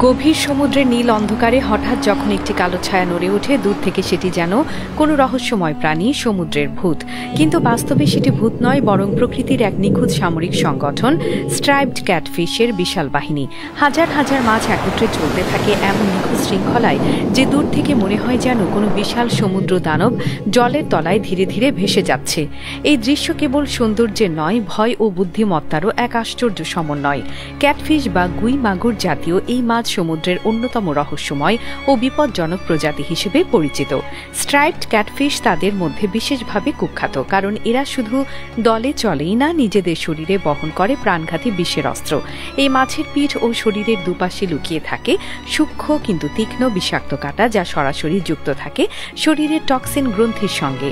গভীর সমুদ্রের নীল অন্ধকারে হঠাৎ যখন একটি কালো ছায়া নড়ে ওঠে, দূর থেকে সেটি যেন কোনো রহস্যময় প্রাণী, সমুদ্রের ভূত। কিন্তু বাস্তবে সেটি ভূত নয়, বরং প্রকৃতির এক নিখুঁত সামরিক সংগঠন, স্ট্রাইপড ক্যাটফিশের বিশাল বাহিনী। হাজার হাজার মাছ একত্রে চলতে থাকে এমন নিখুঁত শৃঙ্খলায় যে দূর থেকে মনে হয় যেন কোনো বিশাল সমুদ্র দানব জলের তলায় ধীরে ধীরে ভেসে যাচ্ছে। এই দৃশ্য কেবল সৌন্দর্যের নয়, ভয় ও বুদ্ধিমত্তারও এক আশ্চর্য সমন্বয়। ক্যাটফিশ বা গুই মাগুর জাতীয় এই মাছ সমুদ্রের অন্যতম রহস্যময় ও বিপজ্জনক প্রজাতি হিসেবে পরিচিত। স্ট্রাইপড ক্যাটফিশ তাদের মধ্যে বিশেষভাবে কুখ্যাত, কারণ এরা শুধু দলে চলেই না, নিজেদের শরীরে বহন করে প্রাণঘাতী বিষের অস্ত্র। এই মাছের পিঠ ও শরীরের দুপাশে লুকিয়ে থাকে সূক্ষ্ম কিন্তু তীক্ষ্ণ বিষাক্ত কাঁটা, যা সরাসরি যুক্ত থাকে শরীরের টক্সিন গ্রন্থির সঙ্গে।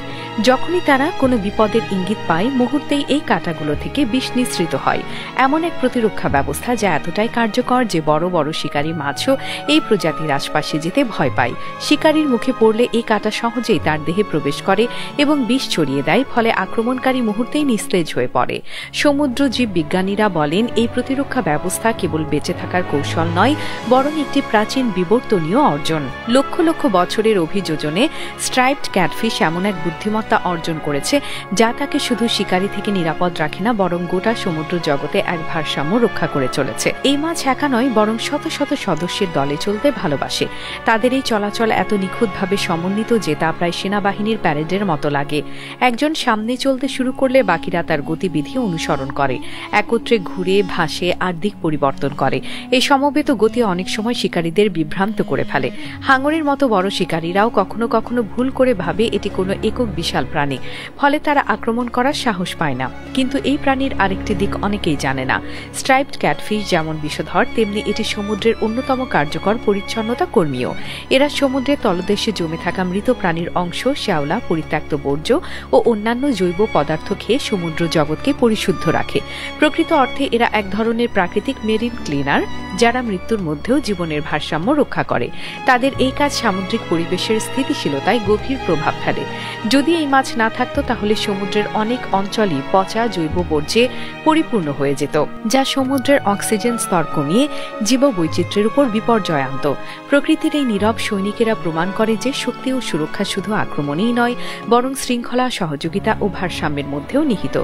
যখনই তারা কোনো বিপদের ইঙ্গিত পায়, মুহূর্তেই এই কাঁটাগুলো থেকে বিষ নিঃসৃত হয়। এমন এক প্রতিরক্ষা ব্যবস্থা যা এতটাই কার্যকর যে বড় বড় শিকারী মাছও এই প্রজাতির আশপাশে যেতে ভয় পায়। শিকারীর মুখে পড়লে এই কাঁটা সহজেই তার দেহে প্রবেশ করে এবং বিষ ছড়িয়ে দেয়, ফলে আক্রমণকারী মুহূর্তেই নিস্তেজ হয়ে পড়ে। সমুদ্র জীব বিজ্ঞানীরা বলেন, এই প্রতিরক্ষা ব্যবস্থা কেবল বেঁচে থাকার কৌশল নয়, বরং একটি প্রাচীন বিবর্তনীয় অর্জন। লক্ষ লক্ষ বছরের অভিযোজনে স্ট্রাইপড ক্যাটফিশ এমন এক বুদ্ধিমত্তা অর্জন করেছে যা তাকে শুধু শিকারী থেকে নিরাপদ রাখে না, বরং গোটা সমুদ্র জগতে এক ভারসাম্য রক্ষা করে চলেছে। এই মাছ একা নয়, বরং শত শত সদস্যের দলে চলতে ভালোবাসে। তাদের এই চলাচল এত নিখুঁতভাবে সমন্বিত যে তা প্রায় সেনাবাহিনীর প্যারেডের মতো লাগে। একজন সামনে চলতে শুরু করলে বাকিরা তার গতিবিধি অনুসরণ করে, একত্রে ঘুরে, ভাসে আর দিক পরিবর্তন করে। এই সমবেত গতি অনেক সময় শিকারীদের বিভ্রান্ত করে ফেলে। হাঙরের মতো বড় শিকারীরাও কখনো কখনো ভুল করে ভাবে এটি কোনো একক বিশাল প্রাণী, ফলে তারা আক্রমণ করার সাহস পায় না। কিন্তু এই প্রাণীর আরেকটি দিক অনেকেই জানে না। স্ট্রাইপড ক্যাটফিশ যেমন বিষধর, তেমনি এটি সমুদ্রের অন্যতম কার্যকর পরিচ্ছন্নতা কর্মীও। এরা সমুদ্রের তলদেশে জমে থাকা মৃত প্রাণীর অংশ, শ্যাওলা, পরিত্যক্ত বর্জ্য ও অন্যান্য জৈব পদার্থ খেয়ে সমুদ্র জগৎকে পরিশুদ্ধ রাখে। প্রকৃত অর্থে এরা এক ধরনের প্রাকৃতিক মেরিন ক্লিনার, যারা মৃত্যুর মধ্যেও জীবনের ভারসাম্য রক্ষা করে। তাদের এই কাজ সামুদ্রিক পরিবেশের স্থিতিশীলতায় গভীর প্রভাব ফেলে। যদি এই মাছ না থাকতো, তাহলে সমুদ্রের অনেক অঞ্চলই পচা জৈব বর্জ্যে পরিপূর্ণ হয়ে যেত, যা সমুদ্রের অক্সিজেন স্তর কমিয়ে জীববৈচিত্র্যের উপর বিপর্যয় আনত। প্রকৃতির এই নীরব সৈনিকেরা প্রমাণ করে যে শক্তি ও সুরক্ষা শুধু আক্রমণেই নয়, বরং শৃঙ্খলা, সহযোগিতা ও ভারসাম্যের মধ্যেও নিহিত।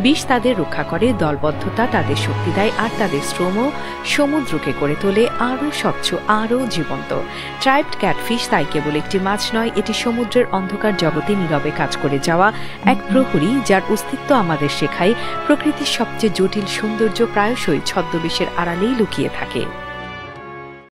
বিষ তাদের রক্ষা করে, দলবদ্ধতা তাদের শক্তি দেয়, আর তাদের শ্রমও সমুদ্রকে করে তোলে আরও স্বচ্ছ, আরও জীবন্ত। স্ট্রাইপড ক্যাটফিশ তাই কেবল একটি মাছ নয়, এটি সমুদ্রের অন্ধকার জগতে নীরবে কাজ করে যাওয়া এক প্রহরী, যার অস্তিত্ব আমাদের শেখায় প্রকৃতির সবচেয়ে জটিল সৌন্দর্য প্রায়শই ছদ্মবেশের আড়ালেই লুকিয়ে থাকে।